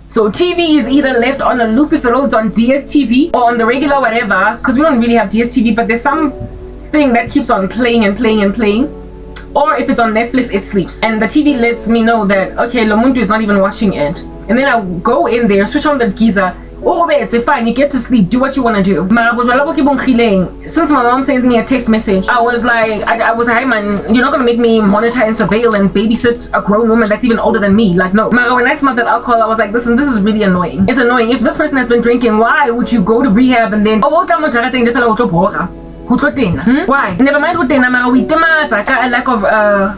So TV is either left on a loop if it's on DSTV or on the regular whatever, because we don't really have DSTV, but there's some thing that keeps on playing and playing and playing. Or if it's on Netflix, it sleeps. And the TV lets me know that, okay, Lomuntu is not even watching it. And then I'll go in there, switch on the geyser. Oh, wait, it's fine, you get to sleep, do what you want to do. Since my mom sent me a text message, I was like, I was, hey man, you're not going to make me monitor and surveil and babysit a grown woman that's even older than me. Like, no. When I smelled that alcohol, I was like, listen, this is really annoying. It's annoying. If this person has been drinking, why would you go to rehab and then, why? Never mind what they we demand a lack of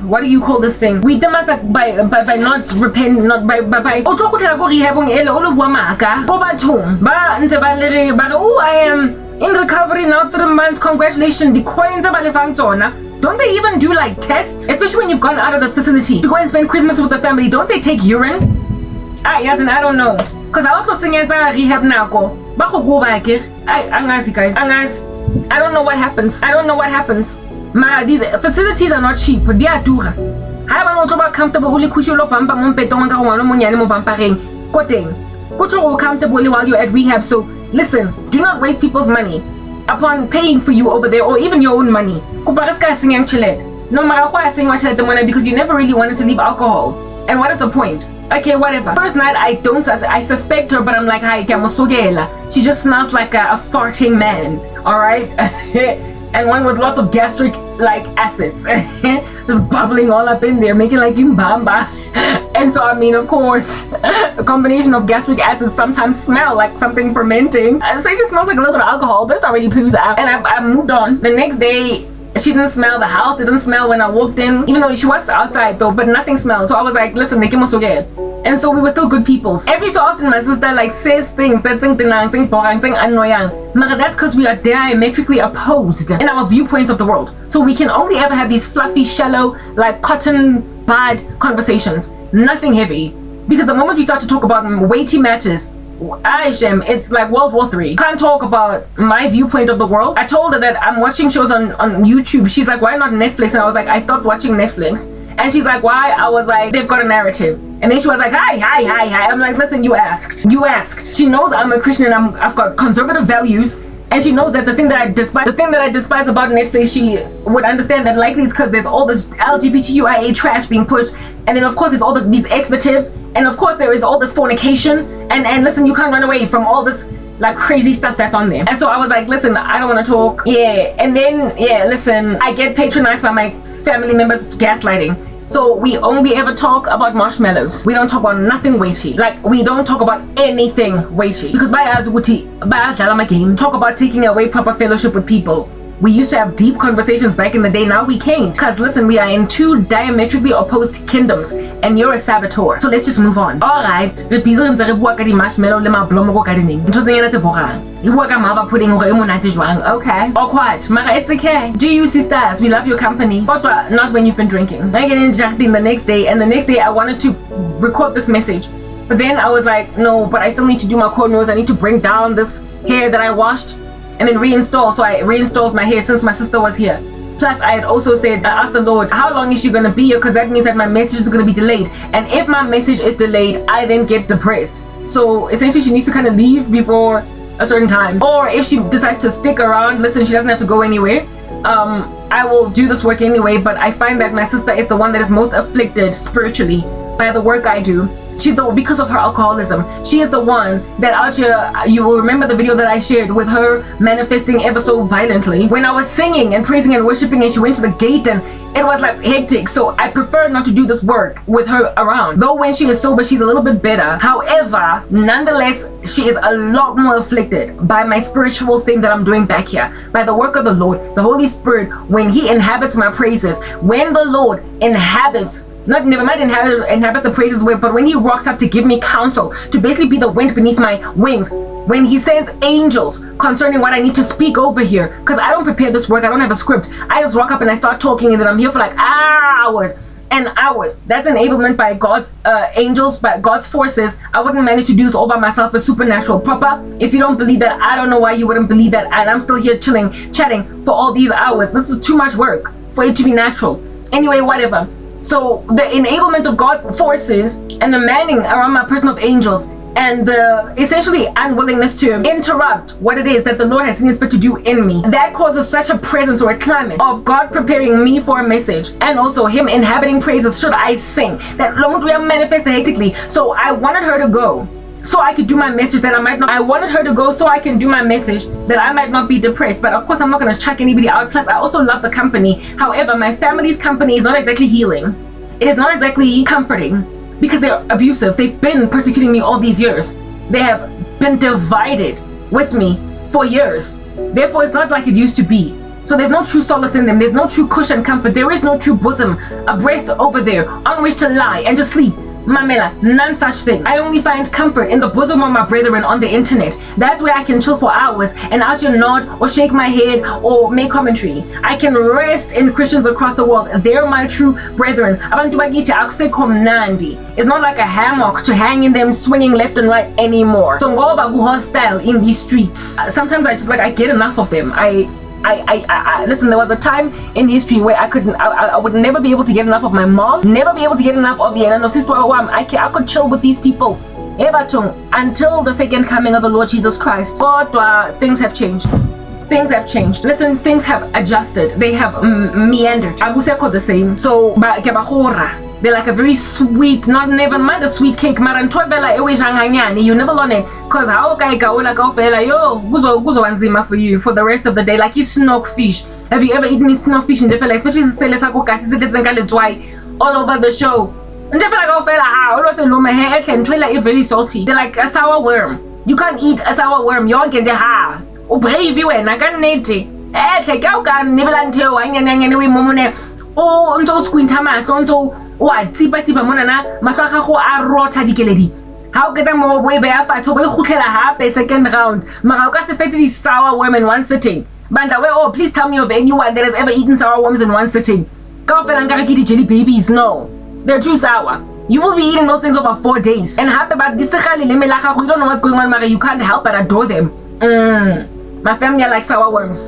what do you call this thing? We demand by not repent, not by I am in recovery now 3 months, congratulations. Don't they even do like tests? Especially when you've gone out of the facility to go and spend Christmas with the family. Don't they take urine? Yes, and I don't know. Because I also sing at rehab now. Guys. I don't know what happens. These facilities are not cheap. They are dura. I don't know comfortable comfortably while you're at rehab. So listen, do not waste people's money upon paying for you over there, or even your own money. No matter why I sing because you never really wanted to leave alcohol. And what is the point? Okay, whatever. First night, I suspect her, but I'm like, hi, she just smells like a farting man, alright? And one with lots of gastric, like, acids. Just bubbling all up in there, making like imbamba. And so, I mean, of course, a combination of gastric acids sometimes smell like something fermenting. So it just smells like a little bit of alcohol, but it's not really booze. And I moved on. The next day, she didn't smell, the house didn't smell when I walked in, even though she was outside though, but nothing smelled. So I was like, listen, and so we were still good people. Every so often my sister like says things that think annoying. That's because we are diametrically opposed in our viewpoints of the world. So we can only ever have these fluffy, shallow, like cotton bud conversations. Nothing heavy. Because the moment we start to talk about weighty matters, it's like World War III. Can't talk about my viewpoint of the world. I told her that I'm watching shows on YouTube. She's like, why not Netflix? And I was like, I stopped watching Netflix. And she's like, why? I was like, they've got a narrative. And then she was like, hi. I'm like, listen, you asked. She knows I'm a Christian and I've got conservative values. And she knows that the thing that I despise about Netflix, she would understand that likely it's because there's all this LGBTQIA trash being pushed. And then of course there's all these expletives, and of course there is all this fornication, and listen, you can't run away from all this like crazy stuff that's on there. And so I was like, listen, I don't want to talk. And then listen, I get patronized by my family members gaslighting. So we only ever talk about marshmallows. We don't talk about nothing weighty. Like, we don't talk about anything weighty. Because by game, talk about taking away proper fellowship with people. We used to have deep conversations back in the day, now we can't. Because listen, we are in two diametrically opposed kingdoms, and you're a saboteur. So let's just move on. Alright, re busy re ntse re bua ka di marshmallow le mablomo ko gardening. Ntho tse nyana tse borang. Re bua ka malva pudding hore e monate jwang. Okay. Awkward. Mara it's okay. Do you sisters, we love your company. But not when you've been drinking. I get in Jacqueline the next day, and the next day I wanted to record this message. But then I was like, no, but I still need to do my cornrows. I need to bring down this hair that I washed and then reinstall. So I reinstalled my hair since my sister was here. Plus I had also said, I asked the Lord, how long is she going to be here? Because that means that my message is going to be delayed. And if my message is delayed, I then get depressed. So essentially she needs to kind of leave before a certain time. Or if she decides to stick around, listen, she doesn't have to go anywhere. I will do this work anyway, but I find that my sister is the one that is most afflicted spiritually by the work I do. Because of her alcoholism, she is the one that out here, you will remember the video that I shared with her manifesting ever so violently. When I was singing and praising and worshiping and she went to the gate and it was like hectic. So I prefer not to do this work with her around. Though when she is sober, she's a little bit better. However, nonetheless, she is a lot more afflicted by my spiritual thing that I'm doing back here. By the work of the Lord, the Holy Spirit, when He inhabits my praises, when the Lord inhabits the praises way, but when He rocks up to give me counsel, to basically be the wind beneath my wings, when He sends angels concerning what I need to speak over here, because I don't prepare this work, I don't have a script, I just rock up and I start talking and then I'm here for like hours and hours. That's enablement by God's angels, by God's forces. I wouldn't manage to do this all by myself. It's supernatural. Proper. If you don't believe that, I don't know why you wouldn't believe that, and I'm still here chilling, chatting for all these hours. This is too much work for it to be natural. Anyway, whatever. So the enablement of God's forces and the manning around my person of angels and the essentially unwillingness to interrupt what it is that the Lord has seen fit to do in me. That causes such a presence or a climate of God preparing me for a message, and also Him inhabiting praises should I sing, that Lord we are manifested hectically. So I wanted her to go so I could do my message that I wanted her to go so I can do my message that I might not be depressed. But of course I'm not going to chuck anybody out. Plus I also love the company. However, my family's company is not exactly healing. It is not exactly comforting because they're abusive. They've been persecuting me all these years. They have been divided with me for years. Therefore it's not like it used to be. So there's no true solace in them. There's no true cushion comfort. There is no true bosom, a breast over there on which to lie and just sleep. Mamela, none such thing. I only find comfort in the bosom of my brethren on the internet. That's where I can chill for hours and out your nod or shake my head or make commentary. I can rest in Christians across the world. They're my true brethren. Abantu bakithi akusekho mnandi. It's not like a hammock to hang in them swinging left and right anymore. So ngoba ku hostile in these streets. Sometimes I get enough of them. I listen, there was a time in history where I would never be able to get enough of my mom, never be able to get enough of the Enano sister. I could chill with these people until the second coming of the Lord Jesus Christ. But things have changed. Things have changed. Listen, things have adjusted. They have meandered. Agusekho the same. So they're like a very sweet, not never mind a sweet cake, you never learn it, cause how yo for you for the rest of the day, like you snook fish. Have you ever eaten snook fish in Defela, especially all over the show? And Defela very salty. They're like a sour worm. You can't eat a sour worm. You can ha. Brave you and I can't need it. Oh, unto squintama, unto what? Tipa monana, Masakaho are rota dikeledi. How get them more way by a to be second round? Maracas effectively sour worm in one sitting. Bandawe, oh, please tell me of anyone that has ever eaten sour worms in one sitting. Kafelangarakiti jelly babies, no. They're too sour. You will be eating those things over 4 days. And half about this, you don't know what's going on, Mara. You can't help but adore them. My family are like sour worms.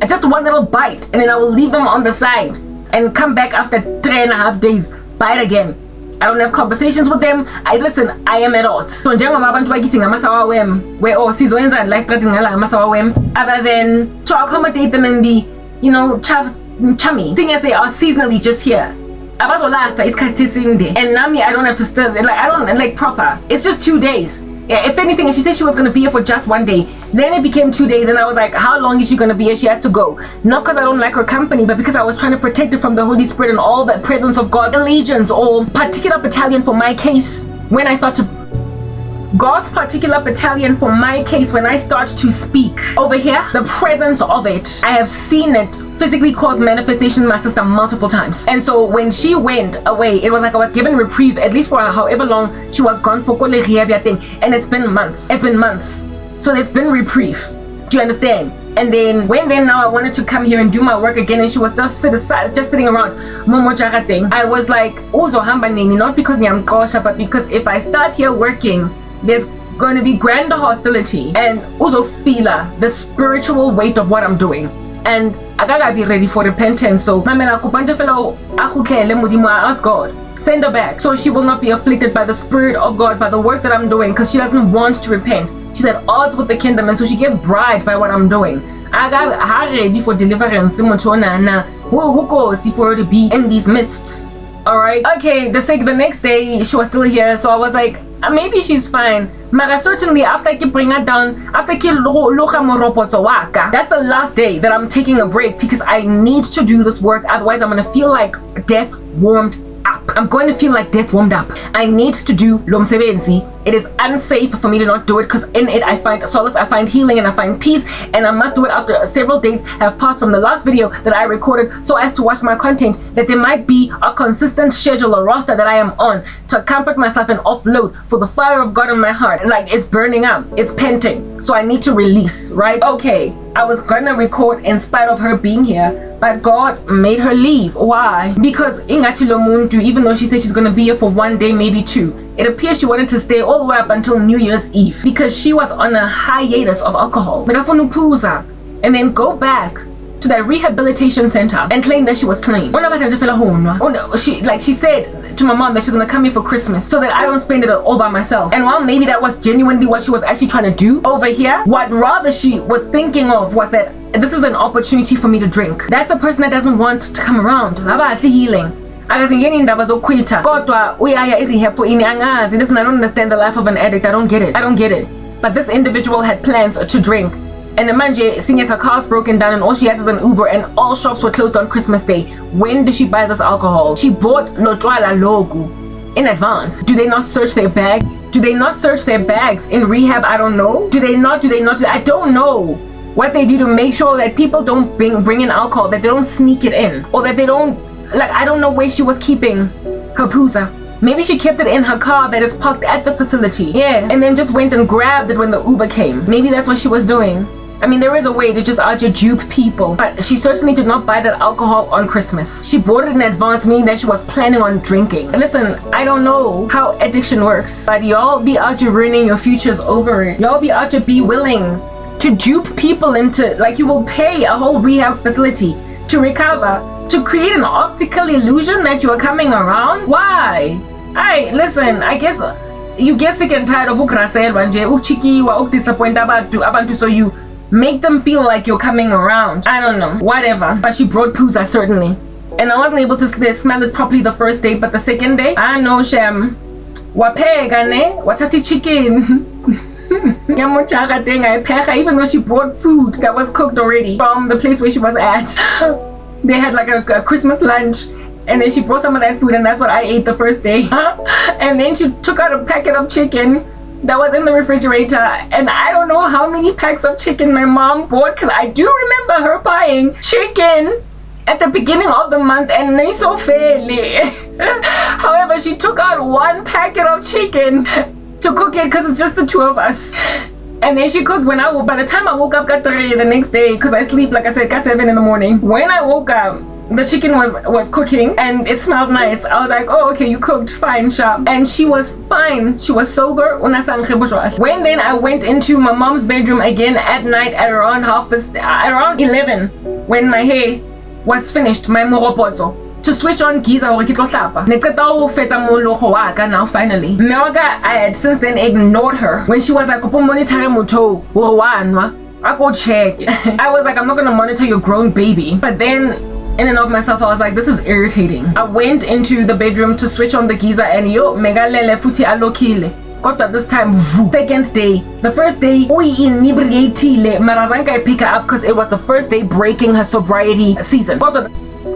Just one little bite, and then I will leave them on the side and come back after 3.5 days, bite again. I don't have conversations with them. I am at odds. So other than to accommodate them and be, chummy, seeing as they are seasonally just here. And Nami, I don't have to still, I don't proper. It's just 2 days. Yeah, if anything, and she said she was going to be here for just 1 day. Then it became 2 days, and I was like, how long is she going to be here? She has to go. Not because I don't like her company, but because I was trying to protect her from the Holy Spirit and all the presence of God. Allegiance or particular battalion for my case, when I start to... God's particular battalion for my case, when I start to speak over here, the presence of it, I have seen it physically cause manifestation in my sister multiple times. And so when she went away, it was like I was given reprieve, at least for however long she was gone for thing. And it's been months. So there's been reprieve. Do you understand? And then now I wanted to come here and do my work again, and she was just sitting around Momo Jaga thing. I was like, Uzo hamba nini, not because I'm kosha, but because if I start here working, there's going to be grander hostility and Uzo fila the spiritual weight of what I'm doing. And I gotta be ready for repentance. So Mamela Kupante fellow I ask God, send her back so she will not be afflicted by the Spirit of God, by the work that I'm doing, because she doesn't want to repent. She's at odds with the kingdom, and so she gets bribed by what I'm doing. I got her ready for deliverance. Who for her to be in these midsts. Alright. Okay, the next day she was still here, so I was like, maybe she's fine. Mara certainly after I bring her down, after that's the last day that I'm taking a break, because I need to do this work, otherwise I'm gonna feel like death warmed up. I'm going to feel like death warmed up. I need to do Lomsebenzi. It is unsafe for me to not do it, because in it I find solace, I find healing, and I find peace, and I must do it after several days have passed from the last video that I recorded, so as to watch my content, that there might be a consistent schedule, a roster that I am on to comfort myself and offload for the fire of God in my heart. Like, it's burning up, it's panting, so I need to release, right? Okay, I was gonna record in spite of her being here, but God made her leave. Why? Because Ingatilo Muntu, even though she said she's gonna be here for 1 day, maybe 2, it appears she wanted to stay all the way up until New Year's Eve, because she was on a hiatus of alcohol. And then go back to that rehabilitation center and claim that she was clean. She said to my mom that she's gonna come here for Christmas so that I don't spend it all by myself. And while maybe that was genuinely what she was actually trying to do over here, what rather she was thinking of was that this is an opportunity for me to drink. That's a person that doesn't want to come around. Abathi healing. Akazingeni indaba zokukhwitha. Kodwa uyaya irehab for ini angazi. Listen, I don't understand the life of an addict. I don't get it. But this individual had plans to drink. And the manje, seeing as her car's broken down and all she has is an Uber and all shops were closed on Christmas Day. When did she buy this alcohol? She bought Lotwala Logu in advance. Do they not search their bag? Do they not search their bags in rehab? I don't know. Do they not? I don't know what they do to make sure that people don't bring in alcohol, that they don't sneak it in, or that they don't, like, I don't know where she was keeping her pooza. Maybe she kept it in her car that is parked at the facility. Yeah, and then just went and grabbed it when the Uber came. Maybe that's what she was doing. I mean, there is a way to just dupe people, but she certainly did not buy that alcohol on Christmas. She bought it in advance, meaning that she was planning on drinking. Listen, I don't know how addiction works, but y'all be out here ruining your futures over it. Y'all be out here be willing to dupe people into, like, you will pay a whole rehab facility to recover, to create an optical illusion that you are coming around. Why? Listen, I guess you get sick and tired of ukraselwa nje, uchikiwa, ukdisappoint abantu, so you make them feel like you're coming around. I don't know, whatever. But she brought pooza, certainly. And I wasn't able to smell it properly the first day, but the second day, I know shem. Wapega ne, watati chicken. Even though she brought food that was cooked already from the place where she was at. They had like a Christmas lunch, and then she brought some of that food, and that's what I ate the first day. And then she took out a packet of chicken that was in the refrigerator, and I don't know how many packs of chicken my mom bought, because I do remember her buying chicken at the beginning of the month, and they so fairly. However, she took out one packet of chicken to cook it because it's just the two of us. And then she cooked by the time I woke up at 3 the next day, because I sleep, like I said, at 7 in the morning. When I woke up, the chicken was cooking and it smelled nice. I was like, oh, okay, you cooked, fine, sharp. And she was fine. She was sober. When then I went into my mom's bedroom again at night at around around 11, when my hair was finished, my moropoto, to switch on geyser hore ke tlo hlapa. Ne qeta ho fetsa mologo wa ka now finally. Mme wa ka, I had since then ignored her when she was like, "Go monitor motho o wanwa." I go check. I was like, I'm not gonna monitor your grown baby. But then in and of myself, I was like, this is irritating. I went into the bedroom to switch on the geyser and yo megalele futhi alokile. Got that this time, second day. The first day, we inebriatile. Marazanka I pick her up because it was the first day breaking her sobriety season.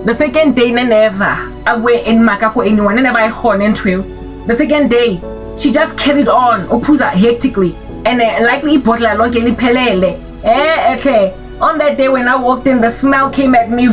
The second day, never. I went in Makako anyone, never I horn and trail. The second day, she just carried on, Opuza hectically. And likely bottle along pelele. On that day when I walked in, the smell came at me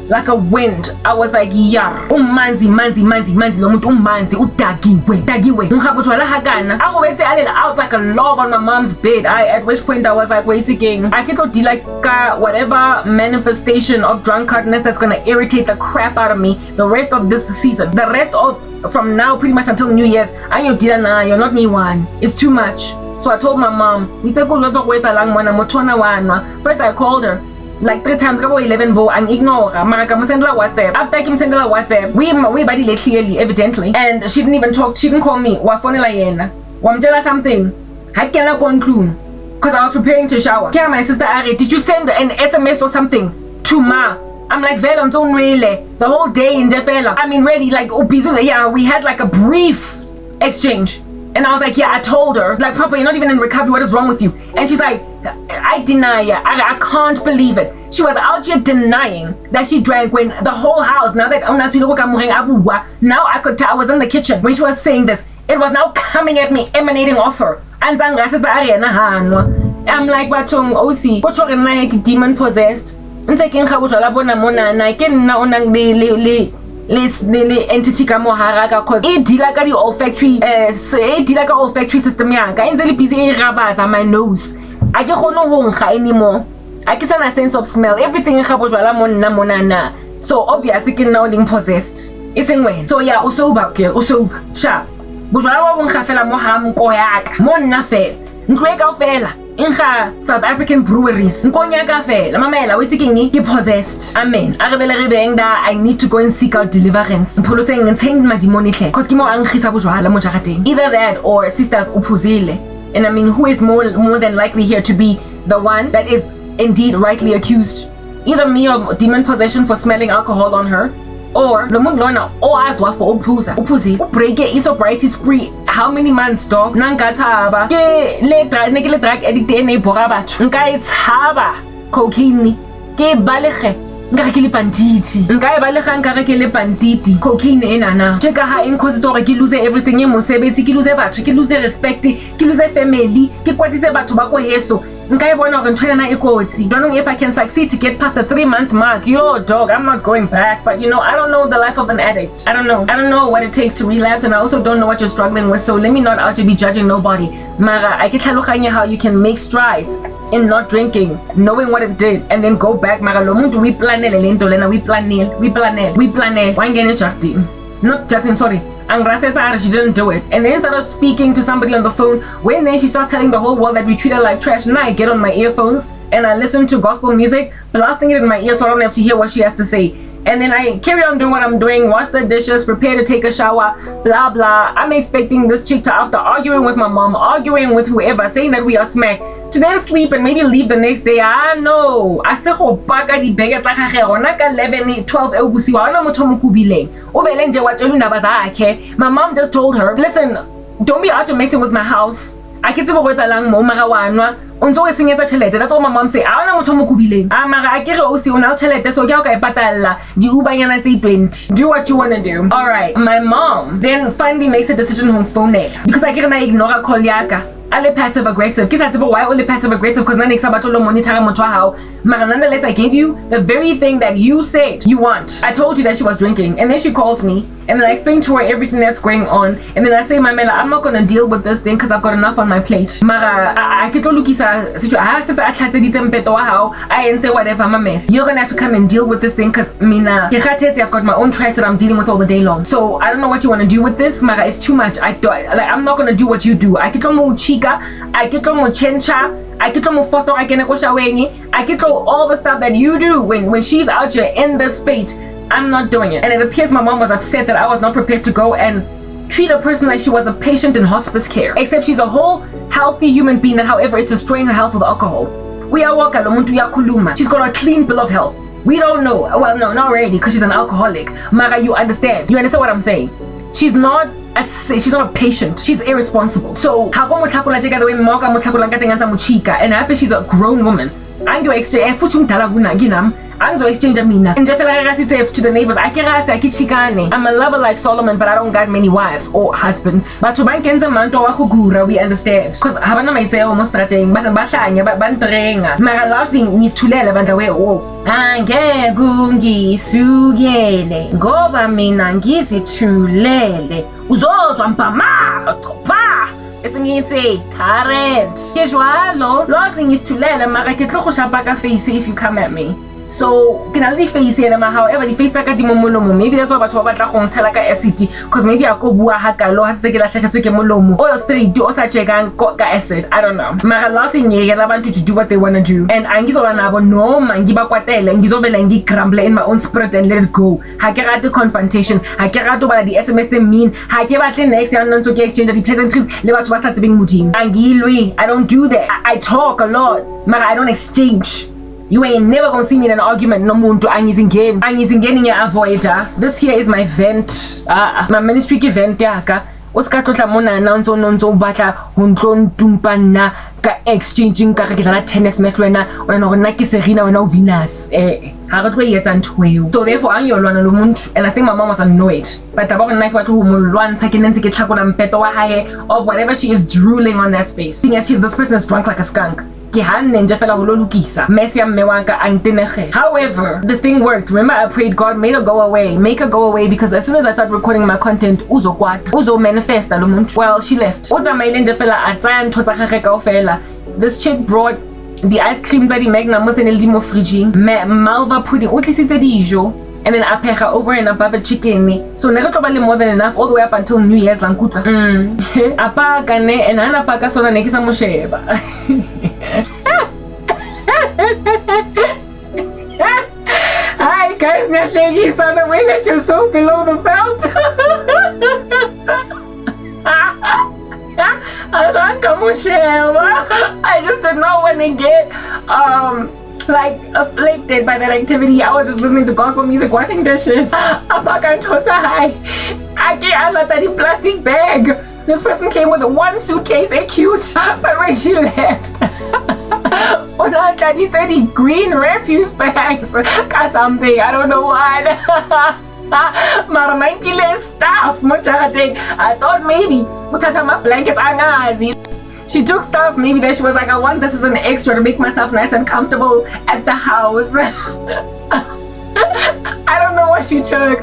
like a wind. I was like, yeah, manzi, lomuntu manzi, dagiwe. I went out like a log on my mom's bed. At which point I was like, wait again. I can do like whatever manifestation of drunkardness that's gonna irritate the crap out of me the rest of this season. The rest of from now pretty much until New Year's. You're not me one. It's too much. So I told my mom, first I called her like 3 times, 11 and ignore WhatsApp. After I send her WhatsApp, we body clearly, evidently, and she didn't even talk. She didn't call me. Something. I cannot conclude because I was preparing to shower. My sister Ari, did you send an SMS or something to Ma? I'm like, the whole day in Jefela. I mean, really, like, yeah, we had like a brief exchange. And I was like, yeah, I told her, like, proper, you're not even in recovery, what is wrong with you? And she's like, I deny it. I can't believe it. She was out here denying that she drank when the whole house, now I could tell, I was in the kitchen when she was saying this. It was now coming at me, emanating off her. And I'm like, Batong OC, what you're like demon possessed? And taking entity ka moharaga cause it deal ka the olfactory olfactory system ya ka entse le busy e rabaza my nose a ke gone ho nkga anymore a ke sana sense of smell everything e ga bojwala monana so obviously ke now being possessed iseng wena so yeah also sharp bojwala wa bo nkga fela mo ha mko ya ka mo nna fela ntlo e ka fela Inga South African breweries. Nkonyaka fela. Mamela, wait ke possessed. Amen. I need to go and seek out deliverance. Mpolo saying ngitheng madimoni hle. Cause ke mo angkhisa bojwala mo jarateng. Either that or sisters uphuzile. And I mean, who is more than likely here to be the one that is indeed rightly accused? Either me of demon possession for smelling alcohol on her, or lo muntu lona owazwa for ukuphuza uphuzile break isobriety spree how many months dog nangathaba ke le drug addict enebhora batho nka ithaba cocaine ke balege nka ke le banditi nka e balega nka ke le banditi cocaine enana cheka ha incause gore ke lose everything e mosebetsi ke lose batho ke lose respect ke lose family ke kwatise batho ba ko heso nka e bona gore ntwana e kotsi don't if I can succeed to get past the 3-month mark yo dog I'm not going back but you know I don't know the life of an addict I don't know what it takes to relapse and I also don't know what you're struggling with so let me not out to be judging nobody mara I ke tlhaloganya how you can make strides in not drinking knowing what it did and then go back mara lo muntu we planele lento lena we planele wangene ejardini not Justin, sorry. And she didn't do it. And then started speaking to somebody on the phone. When then she starts telling the whole world that we treat her like trash. Now I get on my earphones and I listen to gospel music, blasting it in my ear so I don't have to hear what she has to say. And then I carry on doing what I'm doing, wash the dishes, prepare to take a shower, blah blah. I'm expecting this chick to, after arguing with my mom, arguing with whoever, saying that we are smack, to then sleep and maybe leave the next day. I know. I say go paka di bege tsa gage rona ka 11 12 ebusiwa ona motho mo kubileng. O bele nje wa tshelu ndaba zakhe. My mom just told her, listen, don't be out to messing with my house. I ke tsebo go etsalang mo mara wa nwa. Unzo e senyetsa chelete. That's what my mom say. A ona motho mo kubileng. Mara a kere o se ona chelete so ke o ka e patalla di ubanyana tse 20. Do what you want to do. All right. My mom then finally makes a decision on phone because I kere na ignore call yaka. Ale passive aggressive. Ke sa tsebo why only passive aggressive because nane sabato lo monitor motho hao. Mara nonetheless I gave you the very thing that you said you want. I told you that she was drinking and then she calls me and then I explain to her everything that's going on and then I say Mamela I'm not going to deal with this thing because I've got enough on my plate. Mara I ke tlo lukisa situation I tlhatsedi tempeto wa hao I ente whatever Mamela. You're going to have to come and deal with this thing because mina ke khathetse I've got my own trash that I'm dealing with all the day long. So I don't know what you want to do with this. Mara it's too much. I'm not going to do what you do. I ke tlo mo chica, I ke tlo mo chencha, I ke tlo mo foster I kene ko shaweni, I ke tlo all the stuff that you do when she's out here in this space. I'm not doing it. And it appears my mom was upset that I was not prepared to go and treat a person like she was a patient in hospice care. Except she's a whole healthy human being that however is destroying her health with alcohol. She's got a clean bill of health. We don't know. Well, no, not really because she's an alcoholic. Mara, you understand what I'm saying? She's not a patient. She's irresponsible. So and after she's a grown woman. Anzo exchange mina. And to the neighbors, I'm a lover like Solomon, but I don't got many wives or husbands. But to bank we understand. Because Havana might say almost strategic, but Bashanya, but Bantrenga. Mara laughing needs to let a way. Oh, Ange Gungi Sugele. Goba Minangisi to Lele. Uzo Wampama Topa. It's a current. Casual, last thing is to let a Maraketlo face if you come at me. So can I face it however the face like maybe that's what about tell like acid because maybe I go bua haka lo has take molomo or street do also check and got acid. I don't know. Mara last thing I want you to do what they want to do. And angizola nabo no mangiba kwatela ngizobela ngicrumble in my own spirit and let it go. Hakera the confrontation, hakera to ba the SMS mean, hakera the next and non to exchange the pleasantries le batho ba sa tsebeng modimo. Angilwe, I don't do that. I talk a lot. Mara I don't exchange. You ain't never gonna see me in an argument no muntu angizingeni ya avoider. This here is my vent. My ministry event yaka. Oskatotla mona nonzo batla hontlon tumpana ka exchanging ka ke dlala tennis match wena ona go nna ke Serena wena o Venus ha re tlo yetsa ntweo. So therefore ang yolwana lo muntu and I think my mom was annoyed. But ba go nna ke batla ho molwantsha ke nentse ke tlhakola mpeto wa hae of whatever she is drooling on that space. Seeing as this person is drunk like a skunk. However, the thing worked. Remember, I prayed God make her go away because as soon as I started recording my content, uzo manifest. Well, she left. This chick brought the ice cream that he made Malva pudding. and then I pay her over and above a chicken. So never probably more than enough all the way up until New Year's langkutla. Apaka ne and anapaka sona nekisa mosheba. Hi guys, now shaky son the way that you're so below the belt. I just did not want to get like afflicted by that activity. I was just listening to gospel music, washing dishes. I plastic bag. This person came with a one suitcase, cute, but when she left, 30 green refuse bags. Got something, I don't know what. Stuff. I thought maybe she took stuff maybe that she was like, I want this as an extra to make myself nice and comfortable at the house. I don't know what she took.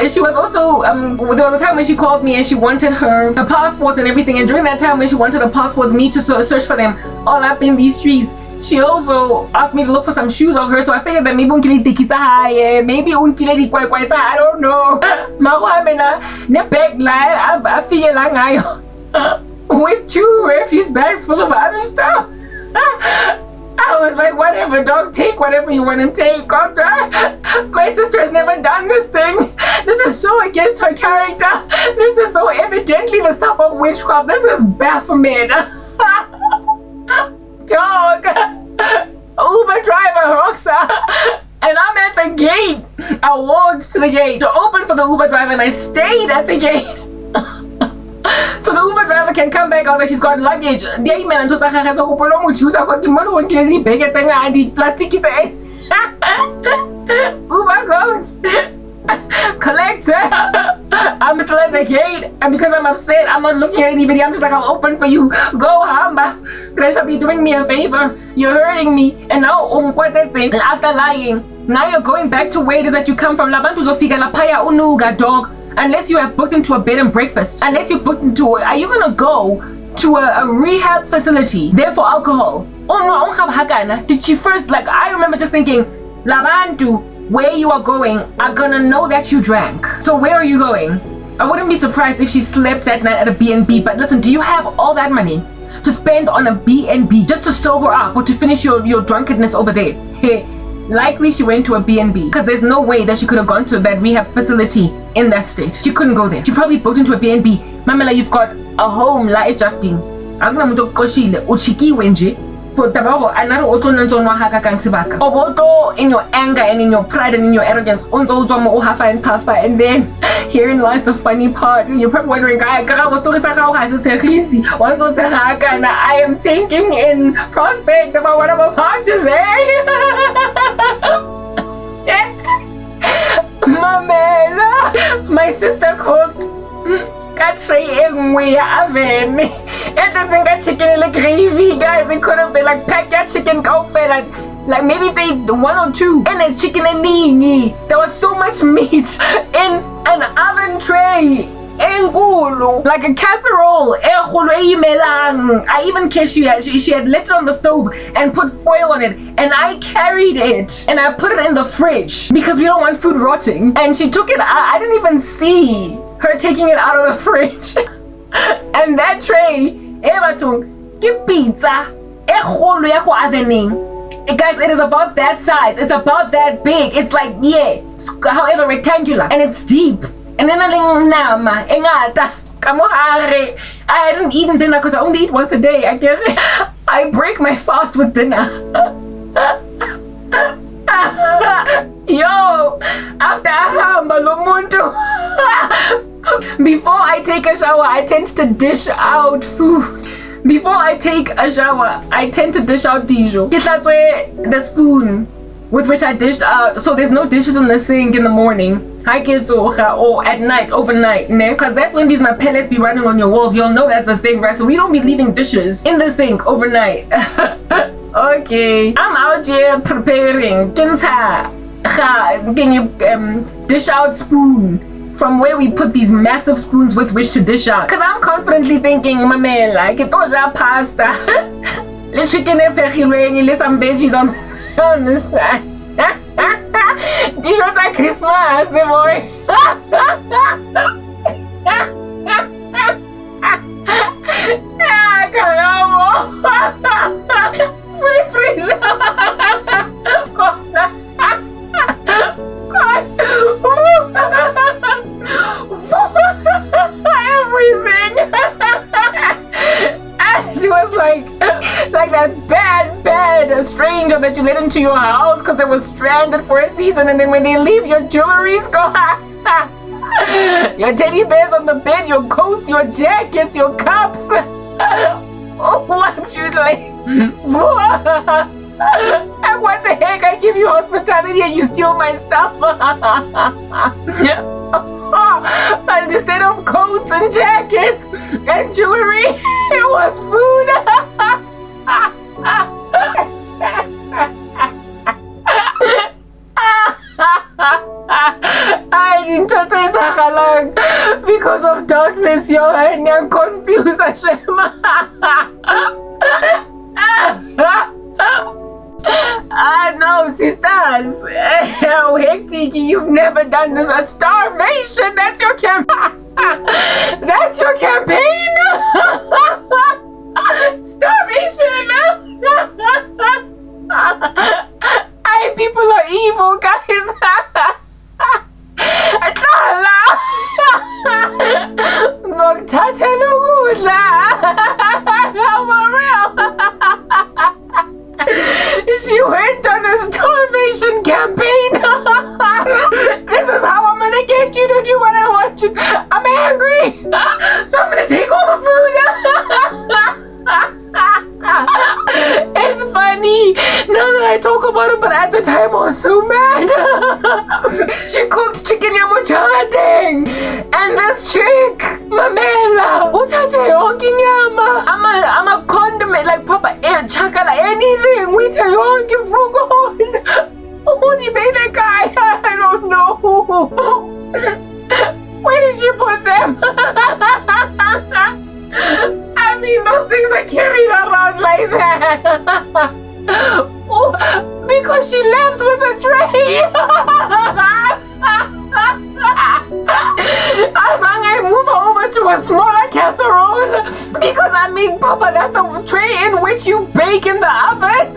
She was also there was a time when she called me and she wanted her passport and everything, and during that time when she wanted her passports, me to search for them all up in these streets, she also asked me to look for some shoes of her, so I figured that maybe maybe I don't know. With 2 refuse bags full of other stuff. I was like, whatever, dog, take whatever you want to take. My sister has never done this thing. This is so against her character. This is so evidently the stuff of witchcraft. This is Baphomet. Dog. Uber driver, Roxa. And I'm at the gate. I walked to the gate to open for the Uber driver, and I stayed at the gate. So the Uber driver can come back out, she's got luggage. Uber goes, collect her. I'm still at the gate, and because I'm upset, I'm not looking at anybody. I'm just like, I'll open for you. Go, Hamba. Gracia, be doing me a favor. You're hurting me. And now, and after lying, now you're going back to where it is that you come from. Dog. Unless you have booked into a bed and breakfast, unless you booked into are you gonna go to a rehab facility there for alcohol? Did she first, like, I remember just thinking, Labantu, where you are going are gonna know that you drank. So where are you going? I wouldn't be surprised if she slept that night at a B&B, but listen, do you have all that money to spend on a B&B just to sober up or to finish your drunkenness over there? Hey. Likely she went to a B&B, because there's no way that she could have gone to that rehab facility in that state. She couldn't go there. She probably booked into a B&B. Mamela, you've got a home la ejardini. Akuna muntu oqoshile uchikiwe nje. For tabago another auto nanzonwa haka kang sibaka. Oboto in your anger and in your pride and in your arrogance, unzo uzomo uhafa and pafa, and then herein lies the funny part. You're probably wondering, I am thinking in prospect about what I'm about to say. Mamela, my sister cooked oven. It doesn't get chicken in the gravy, guys. It could have been like pack your chicken go for like maybe say 1 or 2, and then chicken and lingi. There was so much meat in an oven tray. Like a casserole. I even kissed she had lit it on the stove and put foil on it, and I carried it and I put it in the fridge because we don't want food rotting. And she took it out. I didn't even see her taking it out of the fridge. And that tray, pizza, guys, it is about that size. It's about that big. It's like, however rectangular, and it's deep. And then I hadn't eaten dinner because I only eat once a day. I guess I break my fast with dinner. Yo, after before I take a shower, I tend to dish out food. Before I take a shower, I tend to dish out tissue. The spoon with which I dished out, so there's no dishes in the sink in the morning. Or at night, overnight, because that's when these my pellets be running on your walls. You'll know that's a thing, right? So we don't be leaving dishes in the sink overnight. Okay, I'm out here preparing. Can you dish out spoon from where we put these massive spoons with which to dish out? Because I'm confidently thinking, mamela, get pasta, the chicken and some veggies on the side. Dijo tsa Christmas, boy. Ah, caramba. Muy frisa. Everything. And she was like that bad stranger that you let into your house because they were stranded for a season, and then when they leave, your jewelry's gone. Your teddy bears on the bed, your coats, your jackets, your cups. Oh, what you like? And what the heck? I give you hospitality and you steal my stuff. And instead of coats and jackets and jewelry, it was food. I didn't say because of darkness, yo, and I'm confused, Hashem. No, sisters. How hectic, you've never done this. A starvation, that's your that's your campaign. Starvation. People are evil, guys. She went on a starvation campaign. This is how I'm gonna get you to do what I want you. I'm angry, so I'm gonna take all the food. It's funny now that I talk about it, but at the time I was so mad. She cooked chicken yamuchadeng, and this chick, Mamela, uthathe yonke inyama. I'm a condiment, like Papa, chakala, anything. With yonke frugon. Who made that guy? I don't know. Where did she put them? I mean, those things are carried around like that. Oh, because she left with a tray. As long as I move her over to a smaller casserole, because I mean, Papa, that's the tray in which you bake in the oven.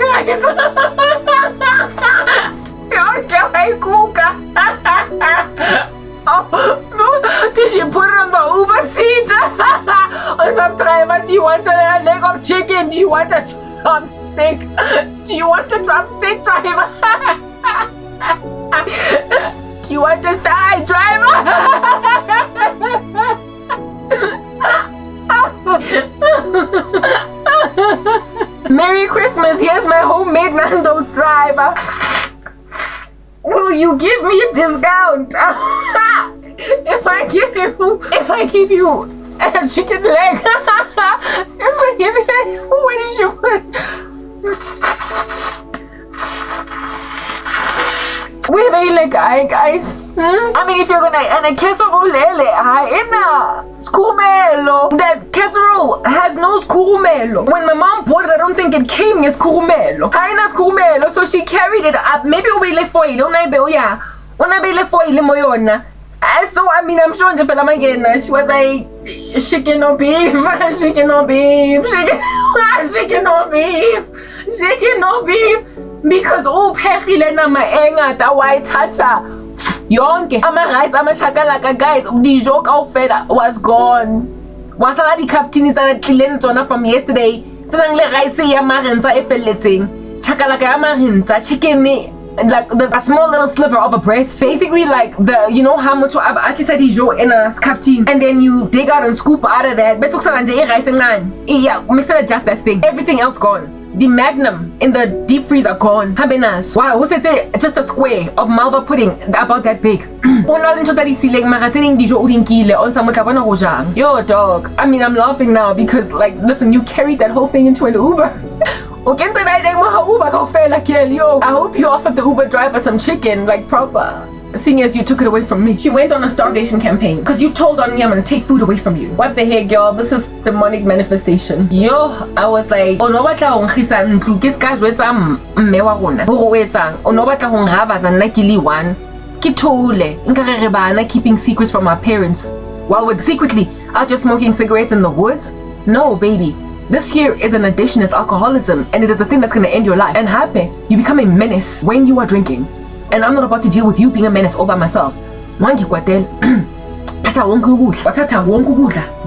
Guys. Did she put it on the Uber seat? On some driver, do you want a leg of chicken? Do you want a drumstick? Do you want a drumstick, driver? Do you want a thigh, driver? Merry Christmas, here's my homemade Nando's, driver. Will you give me a discount? If I give you a chicken leg. If I give you, what did you put? Where they like, guys? I mean, if you're gonna, and a casserole, skurumelo. That casserole has no skurumelo. When my mom bought it, I don't think it came as skurumelo. Haina skurumelo, so she carried it up. Maybe ubele foil, unabele foil moyona. So I mean, I'm sure she was like, chicken or beef, chicken or beef, chicken or beef, chicken or beef. Because uphehile nama engata wayithatha yonke ama-rice ama-chakalaka, guys, dijo kaofela was gone. Wasala di-captain tsa tlileng tsona from yesterday tse nang le rice ya marenza e felletseng, chakalaka ya marenza, chicken, like a small little sliver of a breast, basically like the, you know how much actually said dijo in a captain, and then you dig out and scoop out of that bese kusala nje rice encane. Yeah, mix it, just that thing, everything else gone. The magnum in the deep freezer gone. Wow, what's it? Just a square of malva pudding about that big. Yo, dog. I mean, I'm laughing now because, like, listen, you carried that whole thing into an Uber. I hope you offered the Uber driver some chicken, like proper. seeing as you took it away from me. She went on a starvation campaign because you told on me I'm gonna take food away from you. What the heck, y'all? This is demonic manifestation. Yo, I was like, oh no, batla ho ngisa ntlu ke ska jwetsa mme wa rona ho etsang o no batla ho ngaba nna ke le one ke thole nkare re bana keeping secrets from our parents while we're secretly out just smoking cigarettes in the woods. No, baby. This here is an addiction, it's alcoholism, and it is the thing that's going to end your life. And happy, you become a menace when you are drinking. And I'm not about to deal with you being a menace all by myself.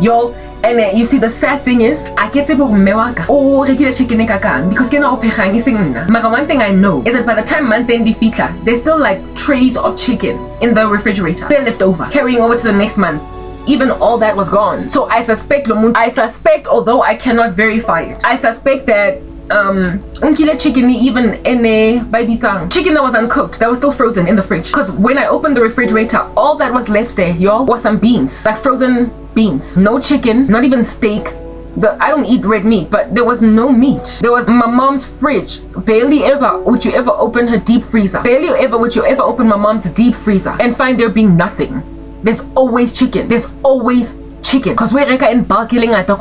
Yo, and you see, the sad thing is, I get to mewaka. Oh, chicken because one thing I know is that by the time month end defeatla, there's still like trays of chicken in the refrigerator. They're left over, carrying over to the next month. Even all that was gone. So I suspect, although I cannot verify it, I suspect that chicken, even in a baby sang chicken that was uncooked, that was still frozen in the fridge. Because when I opened the refrigerator, all that was left there, y'all, was some beans, like frozen beans. No chicken, not even steak. I don't eat red meat, but there was no meat. There was my mom's fridge. Barely ever would you ever open her deep freezer. Barely ever would you ever open my mom's deep freezer and find there being nothing. There's always chicken. There's always chicken. Because we're in bulk killing at the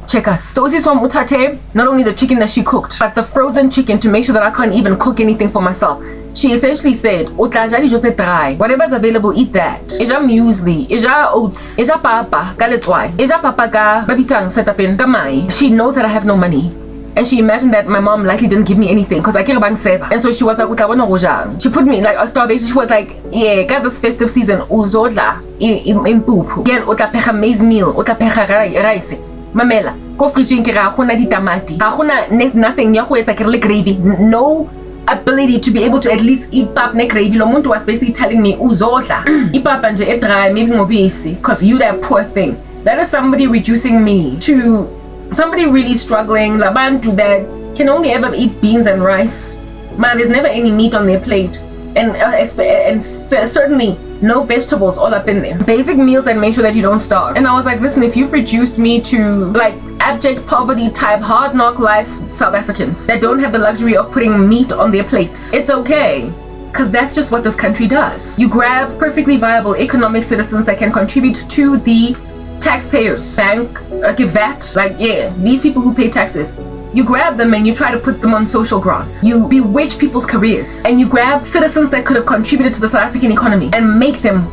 check us. So this is from Utate, not only the chicken that she cooked, but the frozen chicken to make sure that I can't even cook anything for myself. She essentially said, whatever's available, eat that. Ija muesli, ija oats, ija papa, ija papa ga babisang set up in kamai. She knows that I have no money. And she imagined that my mom likely didn't give me anything because I care about seva. And so she was like, she put me like a starvation. She was like, yeah, got this festive season, uzodla in pupu. Again, ota pecha maize meal, ota pecha rice. Mamela, ko fridging kira hona di tamati. Hona nothing ya go etsa ke le gravy. No ability to be able to at least eat pap ne gravy. Lo muntu was basically telling me uzodla. Ipapa nje e dry maybe ngobisi because you that poor thing. That is somebody reducing me to somebody really struggling, labantu that can only ever eat beans and rice. Man, there's never any meat on their plate, and certainly no vegetables all up in there. Basic meals that make sure that you don't starve. And I was like, listen, if you've reduced me to like abject poverty type hard knock life South Africans that don't have the luxury of putting meat on their plates, it's okay. Because that's just what this country does. You grab perfectly viable economic citizens that can contribute to the taxpayers, bank, give VAT, like yeah, these people who pay taxes, you grab them and you try to put them on social grants. You bewitch people's careers and you grab citizens that could have contributed to the South African economy and make them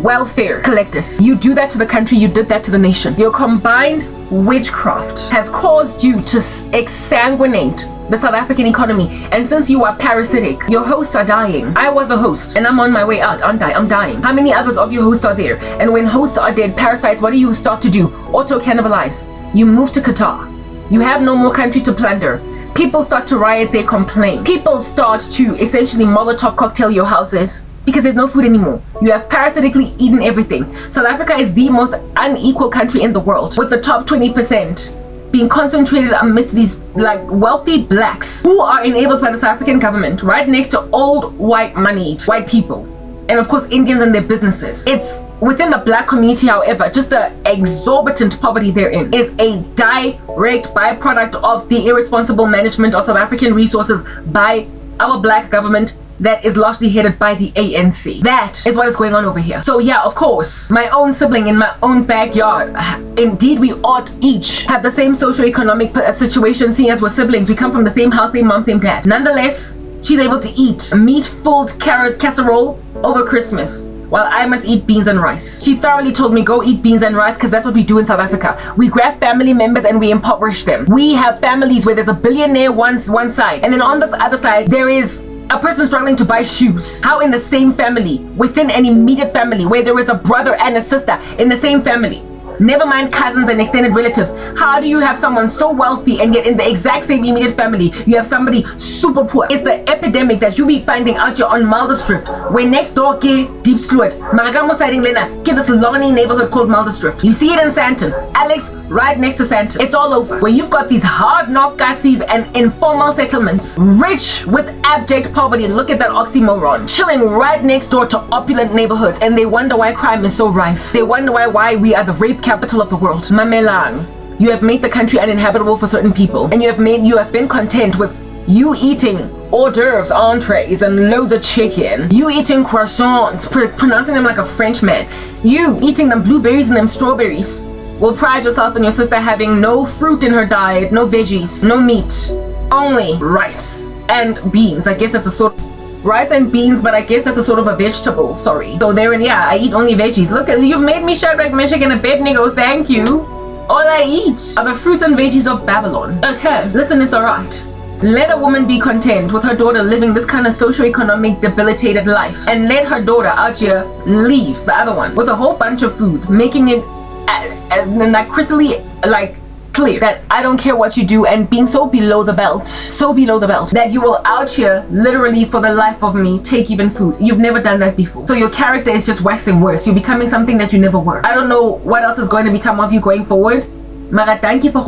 welfare collectors. You do that to the country, you did that to the nation. Your combined witchcraft has caused you to exsanguinate the South African economy, and since you are parasitic, your hosts are dying. I was a host and I'm on my way out, aren't I? I'm dying. How many others of your hosts are there? And when hosts are dead, parasites, what do you start to do? Auto-cannibalize. You move to Qatar. You have no more country to plunder. People start to riot, they complain. People start to essentially Molotov cocktail your houses because there's no food anymore. You have parasitically eaten everything. South Africa is the most unequal country in the world, with the top 20% being concentrated amidst these like wealthy blacks who are enabled by the South African government, right next to old white moneyed white people, and of course Indians and their businesses. It's within the black community, however, just the exorbitant poverty therein is a direct byproduct of the irresponsible management of South African resources by our black government that is largely headed by the ANC. That is what is going on over here. So yeah, of course, my own sibling in my own backyard, indeed we ought each have the same socioeconomic situation, seeing as we're siblings. We come from the same house, same mom, same dad. Nonetheless, she's able to eat a meat-filled carrot casserole over Christmas, while I must eat beans and rice. She thoroughly told me, go eat beans and rice, because that's what we do in South Africa. We grab family members and we impoverish them. We have families where there's a billionaire one side, and then on the other side, there is a person struggling to buy shoes. How in the same family, within an immediate family, where there is a brother and a sister in the same family, never mind cousins and extended relatives, how do you have someone so wealthy and yet in the exact same immediate family you have somebody super poor? It's the epidemic that you be finding out here on Maldistrift, where next door ke Deep Sloot, Maragamo siding Lena, ke this lonely neighborhood called Maldistrift. You see it in Sandton, Alex, right next to Sandton. It's all over, where you've got these hard knock gassies and informal settlements, rich with abject poverty. Look at that oxymoron, chilling right next door to opulent neighborhoods, and they wonder why crime is so rife. They wonder why we are the rape capital of the world. Mamelang, you have made the country uninhabitable for certain people, and you have been content with you eating hors d'oeuvres, entrees, and loads of chicken. You eating croissants, pronouncing them like a Frenchman. You eating them blueberries and them strawberries. Will pride yourself and your sister having no fruit in her diet, no veggies, no meat, only rice and beans. I guess that's a sort of rice and beans, but I guess that's a sort of a vegetable. Sorry. So there and yeah, I eat only veggies. Look, you've made me Shadrach, Meshach, and Abednego. Thank you. All I eat are the fruits and veggies of Babylon. Okay, listen, it's alright. Let a woman be content with her daughter living this kind of socioeconomic debilitated life, and let her daughter out here leave the other one with a whole bunch of food, making it like crystally like clear that I don't care what you do, and being so below the belt that you will out here literally for the life of me take even food. You've never done that before, so your character is just waxing worse. You're becoming something that you never were. I don't know what else is going to become of you going forward. Mara, thank you for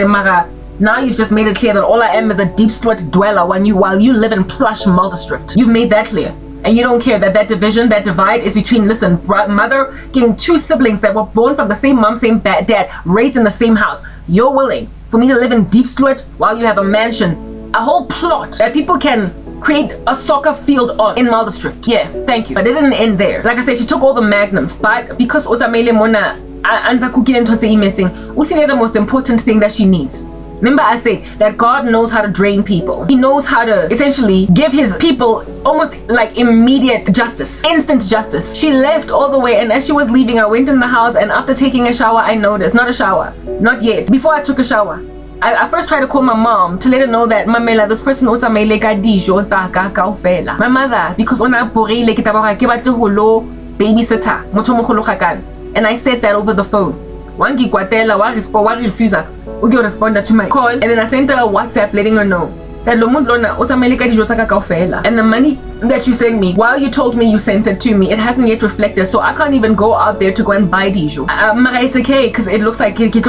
Mara. Now you've just made it clear that all I am is a deep sweat dweller while you live in plush Maldistrict. You've made that clear. And you don't care that division, that divide is between, listen, mother getting two siblings that were born from the same mom, same dad, raised in the same house. You're willing for me to live in deep sweat while you have a mansion, a whole plot that people can create a soccer field on in Maldistrict. Yeah, thank you. But it didn't end there. Like I said, she took all the magnums, but because Otamele Mona anza cooking into the most important thing that she needs. Remember I said that God knows how to drain people. He knows how to essentially give his people almost like immediate justice, instant justice. She left all the way, and as she was leaving, I went in the house, and after taking a shower, I noticed, not a shower, not yet, before I took a shower, I first tried to call my mom to let her know that Mamela, this person my mother, because when I babysitter, and I said that over the phone. One refuser. Ugi responded to my call, and then I sent her a WhatsApp letting her know that and the money that you sent me, while you told me you sent it to me, it hasn't yet reflected, so I can't even go out there to go and buy dijo. It's okay, because it looks like I guess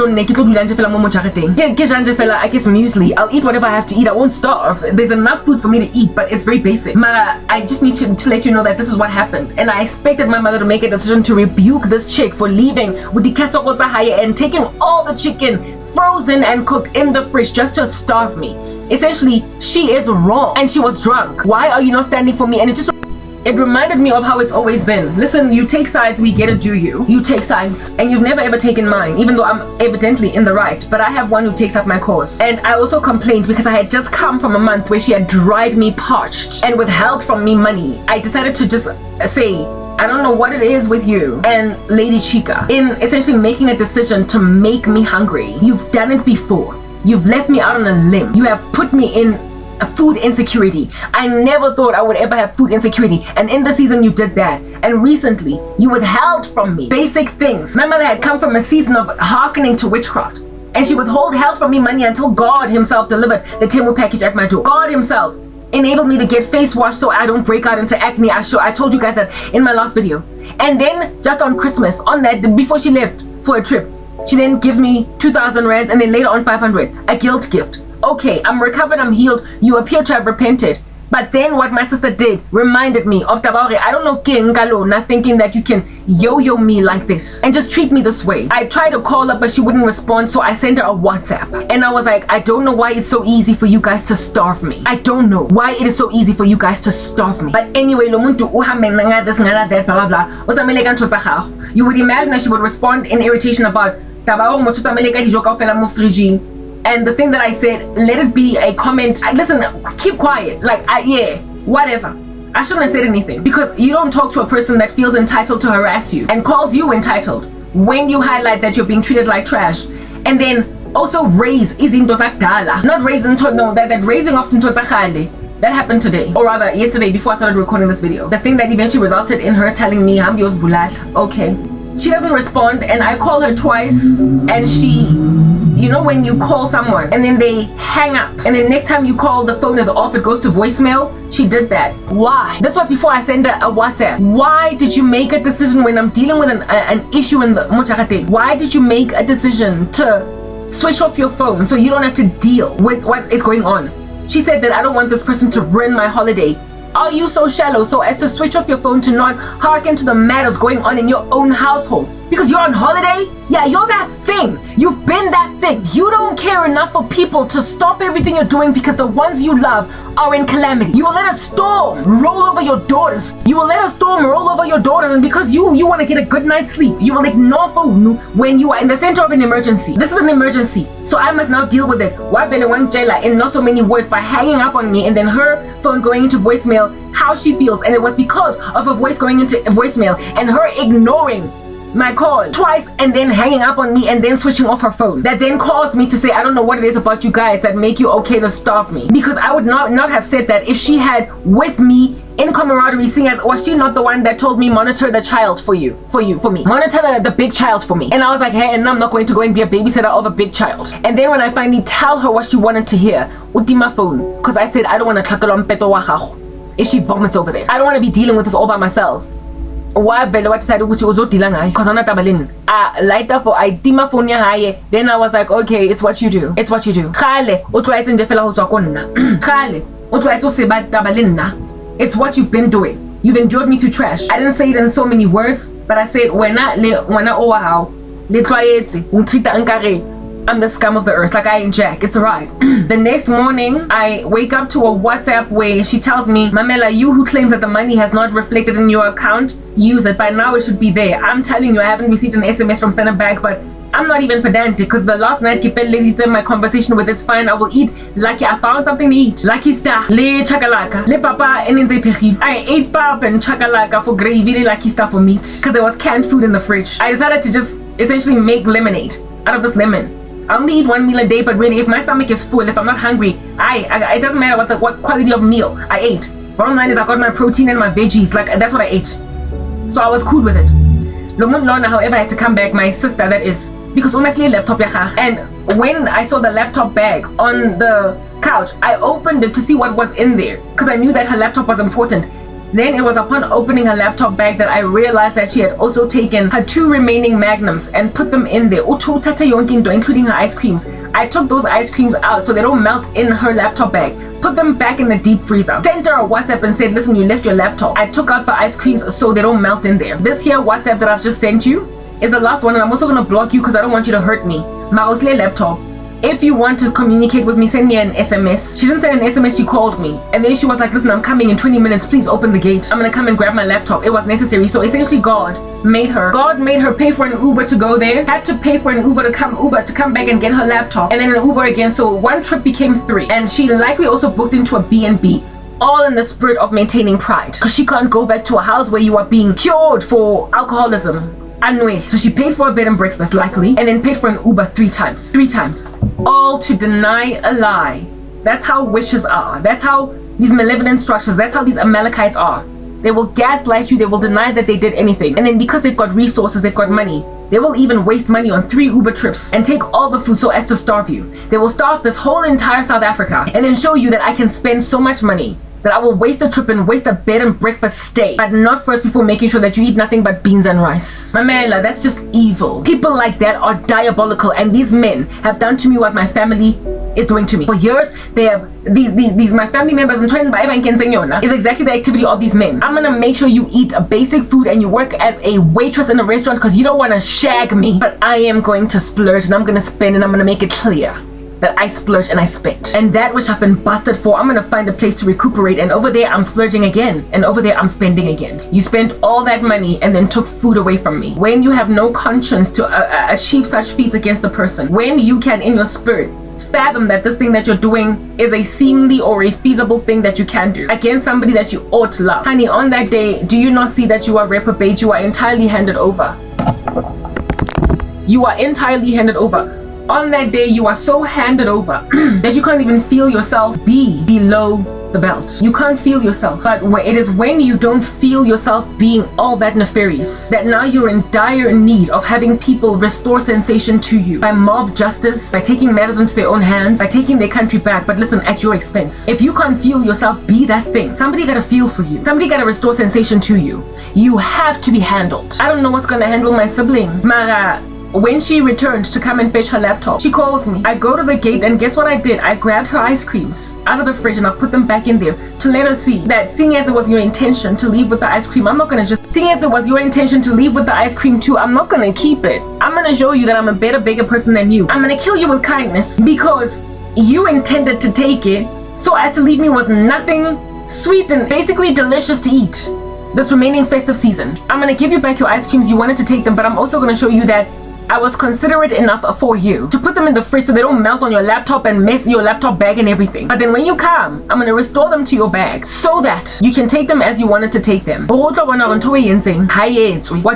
muesli. I'll eat whatever I have to eat. I won't starve. There's enough food for me to eat, but it's very basic. Mara, I just need to let you know that this is what happened, and I expected my mother to make a decision to rebuke this chick for leaving with the casserole and taking all the chicken frozen and cooked in the fridge just to starve me. Essentially, she is wrong, and she was drunk. Why are you not standing for me? And it reminded me of how it's always been. Listen, you take sides, we get it, do you? You take sides, and you've never ever taken mine, even though I'm evidently in the right. But I have one who takes up my cause. And I also complained because I had just come from a month where she had dried me parched and withheld from me money. I decided to just say, I don't know what it is with you and Lady Chica in essentially making a decision to make me hungry. You've done it before. You've left me out on a limb. You have put me in a food insecurity. I never thought I would ever have food insecurity, and in the season you did that. And recently you withheld from me basic things. My mother had come from a season of hearkening to witchcraft, and she held from me money until God himself delivered the Temu package at my door. God himself enabled me to get face wash so I don't break out into acne. I told you guys that in my last video. And then just on Christmas, on that, before she left for a trip, she then gives me 2,000 rands, and then later on 500, a guilt gift. Okay, I'm recovered, I'm healed, you appear to have repented. But then what my sister did reminded me of Tabaure. I don't know, not thinking that you can yo-yo me like this and just treat me this way. I tried to call her, but she wouldn't respond, so I sent her a WhatsApp. And I was like, I don't know why it's so easy for you guys to starve me. I don't know why it is so easy for you guys to starve me. But anyway, this, blah, blah, blah. You would imagine that she would respond in irritation about and the thing that I said, let it be a comment. Listen, keep quiet. Yeah, whatever. I shouldn't have said anything, because you don't talk to a person that feels entitled to harass you and calls you entitled when you highlight that you're being treated like trash. And then also raise izinto zakudala, not raising that raising often to that happened today, or rather yesterday before I started recording this video. The thing that eventually resulted in her telling me Hambios Bulat. Okay, she doesn't respond, and I call her twice, and she, you know when you call someone and then they hang up, and then next time you call the phone is off, it goes to voicemail. She did that. Why? This was before I sent her a WhatsApp. Why did you make a decision when I'm dealing with an issue in the Mochakate? Why did you make a decision to switch off your phone so you don't have to deal with what is going on? She said that I don't want this person to ruin my holiday. Are you so shallow so as to switch off your phone to not hearken to the matters going on in your own household? Because you're on holiday? Yeah, you're that thing. You've been that thing. You don't care enough for people to stop everything you're doing because the ones you love are in calamity. You will let a storm roll over your daughters. You will let a storm roll over your daughters, and because you want to get a good night's sleep, you will ignore phone when you are in the center of an emergency. This is an emergency, so I must now deal with it. Why been one jailer in not so many words by hanging up on me and then her phone going into voicemail, how she feels, and it was because of her voice going into voicemail and her ignoring my call twice and then hanging up on me and then switching off her phone. That then caused me to say, I don't know what it is about you guys that make you okay to starve me. Because I would not have said that if she had with me in camaraderie, seeing as was she not the one that told me monitor the child for me, monitor the big child for me. And I was like, hey, and I'm not going to go and be a babysitter of a big child. And then when I finally tell her what she wanted to hear, uti my phone, because I said I don't want to tlhakela mpeto wa gago if she vomits over there. I don't want to be dealing with this all by myself. Why vele what decided ukuthi uzodila ngayo because ona tabalini light up or I tima phone ya haye. Then I was like, okay, it's what you do, khale o tloetse nje fela ho tswa ko nna khale o tloetse o se ba tabalina. It's what you've been doing. You've endured me through trash. I didn't say it in so many words, but I said wena o wa hao le tloetse o treat nkare I'm the scum of the earth, like I ain't Jack. It's alright. The next morning, I wake up to a WhatsApp where she tells me, Mamela, you who claims that the money has not reflected in your account, use it. By now it should be there. I'm telling you, I haven't received an SMS from Standard Bank, but I'm not even pedantic because the last night he said my conversation with it's fine. I will eat. Lucky I found something to eat. Lucky star. Le chakalaka. Le papa and I ate pap and chakalaka for gravy. Lucky star for meat because there was canned food in the fridge. I decided to just essentially make lemonade out of this lemon. I only eat one meal a day, but really, if my stomach is full, if I'm not hungry, it doesn't matter what quality of meal I ate. Bottom line is I got my protein and my veggies, like that's what I ate. So I was cool with it. Lona, however, had to come back, my sister that is, because honestly, laptop and when I saw the laptop bag on the couch, I opened it to see what was in there, because I knew that her laptop was important. Then it was upon opening her laptop bag that I realized that she had also taken her 2 remaining magnums and put them in there, including her ice creams. I took those ice creams out so they don't melt in her laptop bag. Put them back in the deep freezer. Sent her a WhatsApp and said, listen, you left your laptop. I took out the ice creams so they don't melt in there. This here WhatsApp that I've just sent you is the last one, and I'm also going to block you because I don't want you to hurt me. Maosle laptop. If you want to communicate with me, send me an SMS. She didn't send an SMS, she called me. And then she was like, listen, I'm coming in 20 minutes. Please open the gate. I'm going to come and grab my laptop. It was necessary. So essentially God made her pay for an Uber to go there, had to pay for an Uber to come back and get her laptop, and then an Uber again. So one trip became 3. And she likely also booked into a B&B. All in the spirit of maintaining pride. Because she can't go back to a house where you are being cured for alcoholism. So she paid for a bed and breakfast, likely, and then paid for an Uber 3 times. 3 times. All to deny a lie. That's how witches are. That's how these malevolent structures, that's how these Amalekites are. They will gaslight you, they will deny that they did anything. And then because they've got resources, they've got money, they will even waste money on 3 Uber trips and take all the food so as to starve you. They will starve this whole entire South Africa and then show you that I can spend so much money that I will waste a trip and waste a bed and breakfast stay, but not first before making sure that you eat nothing but beans and rice. Mamela, that's just evil. People like that are diabolical, and these men have done to me what my family is doing to me. For years, they have these my family members and is exactly the activity of these men. I'm gonna make sure you eat a basic food and you work as a waitress in a restaurant because you don't want to shag me. But I am going to splurge and I'm gonna spend, and I'm gonna make it clear that I splurge and I spent. And that which I've been busted for, I'm gonna find a place to recuperate, and over there I'm splurging again, and over there I'm spending again. You spent all that money and then took food away from me. When you have no conscience to achieve such feats against a person, when you can in your spirit fathom that this thing that you're doing is a seemly or a feasible thing that you can do against somebody that you ought to love. Honey, on that day, do you not see that you are reprobate? You are entirely handed over. You are entirely handed over. On that day, you are so handed over that you can't even feel yourself be below the belt. You can't feel yourself. But it is when you don't feel yourself being all that nefarious that now you're in dire need of having people restore sensation to you by mob justice, by taking matters into their own hands, by taking their country back, but listen, at your expense. If you can't feel yourself be that thing, somebody gotta feel for you. Somebody gotta restore sensation to you. You have to be handled. I don't know what's gonna handle my sibling, Mara. when she returned to come and fetch her laptop, she calls me. I go to the gate, and guess what I did? I grabbed her ice creams out of the fridge and I put them back in there to let her see that seeing as it was your intention to leave with the ice cream, I'm not gonna just seeing as it was your intention to leave with the ice cream too, I'm not gonna keep it. I'm gonna show you that I'm a better, bigger person than you. I'm gonna kill you with kindness because you intended to take it so as to leave me with nothing sweet and basically delicious to eat this remaining festive season. I'm gonna give you back your ice creams. You wanted to take them, but I'm also gonna show you that I was considerate enough for you to put them in the fridge so they don't melt on your laptop and mess your laptop bag and everything. But then when you come, I'm going to restore them to your bag so that you can take them as you wanted to take them. What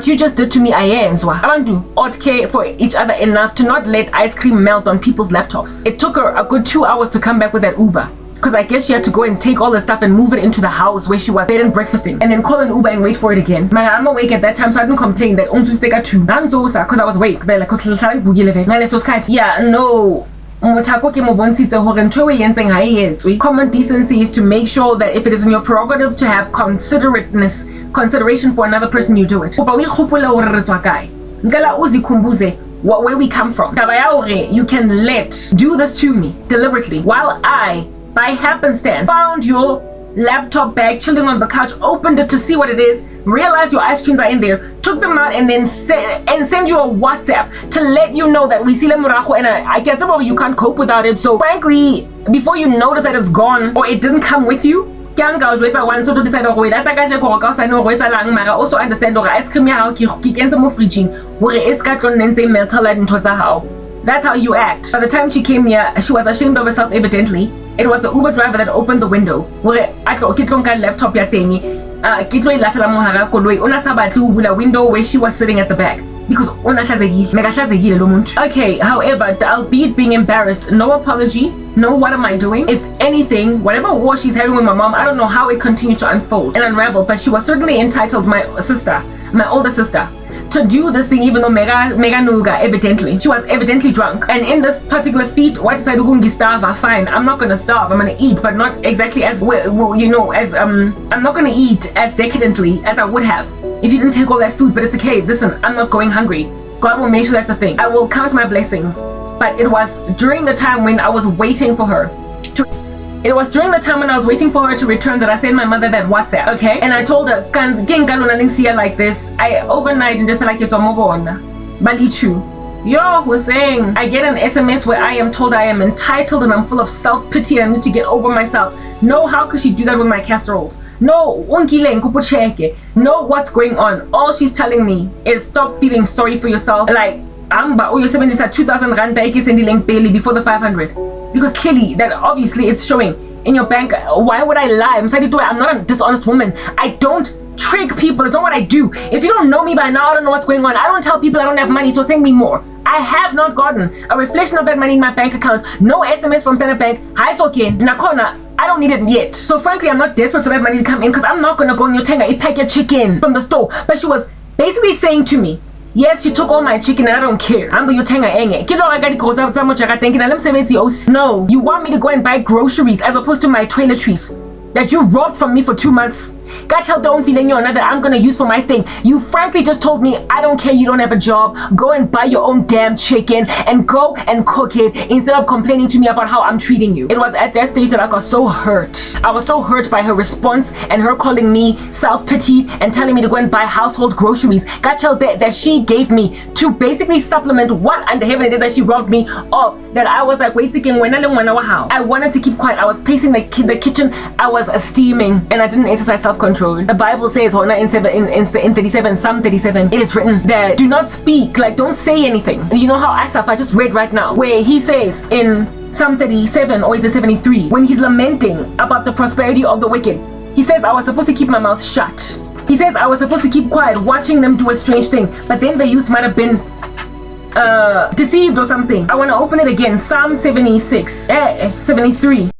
you just did to me, Abantu ought care for each other enough to not let ice cream melt on people's laptops. It took her a good 2 hours to come back with that Uber, because I guess she had to go and take all the stuff and move it into the house where she was bed and breakfasting, and then call an Uber and wait for it again. I'm awake at that time, so I didn't complain that because I was awake. Yeah, no. Common decency is to make sure that if it is in your prerogative to have consideration for another person, you do it. Where we come from. You can do this to me deliberately while I, by happenstance, found your laptop bag chilling on the couch, opened it to see what it is, realized your ice creams are in there, took them out, and then send you a WhatsApp to let you know that we see lemurajo, and I get them over, you can't cope without it. So frankly, before you notice that it's gone or it didn't come with you, also understand ice cream that's how you act. By the time she came here, she was ashamed of herself evidently. It was the Uber driver that opened the window. Laptop window where she was sitting at the back. Because okay, however, albeit being embarrassed, no apology, no what am I doing. If anything, whatever war she's having with my mom, I don't know how it continued to unfold and unravel, but she was certainly entitled, my older sister, to do this thing, even though Mega Nuga, evidently. She was evidently drunk. And in this particular feat, what decided to starve? Fine, I'm not gonna starve, I'm gonna eat, but not exactly as I'm not gonna eat as decadently as I would have if you didn't take all that food, but it's okay. Listen, I'm not going hungry. God will make sure that's the thing. I will count my blessings. But it was during the time when I was waiting for her to return that I sent my mother that WhatsApp, okay? And I told her, like this, I overnight and just like it's Balichu. Yo was saying, I get an SMS where I am told I am entitled and I'm full of self-pity and I need to get over myself. No, how could she do that with my casseroles? No, no, what's going on? All she's telling me is stop feeling sorry for yourself. Like, you're 2,000 rand barely before the 500. Because clearly, that obviously it's showing in your bank. Why would I lie? I'm not a dishonest woman. I don't trick people. It's not what I do. If you don't know me by now, I don't know what's going on. I don't tell people I don't have money, so send me more. I have not gotten a reflection of that money in my bank account. No SMS from Standard Bank. Hi, Sokin. Nakona. I don't need it yet. So frankly, I'm not desperate for that money to come in because I'm not going to go in your tenga and pack your chicken from the store. But she was basically saying to me, yes, she took all my chicken and I don't care. No, you want me to go and buy groceries as opposed to my toiletries that you robbed from me for 2 months. That I'm gonna use for my thing. You frankly just told me, I don't care, you don't have a job. Go and buy your own damn chicken and go and cook it instead of complaining to me about how I'm treating you. It was at that stage that I got so hurt. I was so hurt by her response and her calling me self-pity and telling me to go and buy household groceries. That she gave me to basically supplement what under heaven it is that she robbed me of. That I was like, wait again, I wanted to keep quiet. I was pacing the kitchen. I was steaming and I didn't exercise self-control. The Bible says in 37, Psalm 37, it is written that do not speak, like don't say anything. You know how Asaph, I just read right now, where he says in Psalm 37 or is it 73, when he's lamenting about the prosperity of the wicked, he says I was supposed to keep my mouth shut. He says I was supposed to keep quiet, watching them do a strange thing, but then the youth might have been deceived or something. I want to open it again. Psalm 73.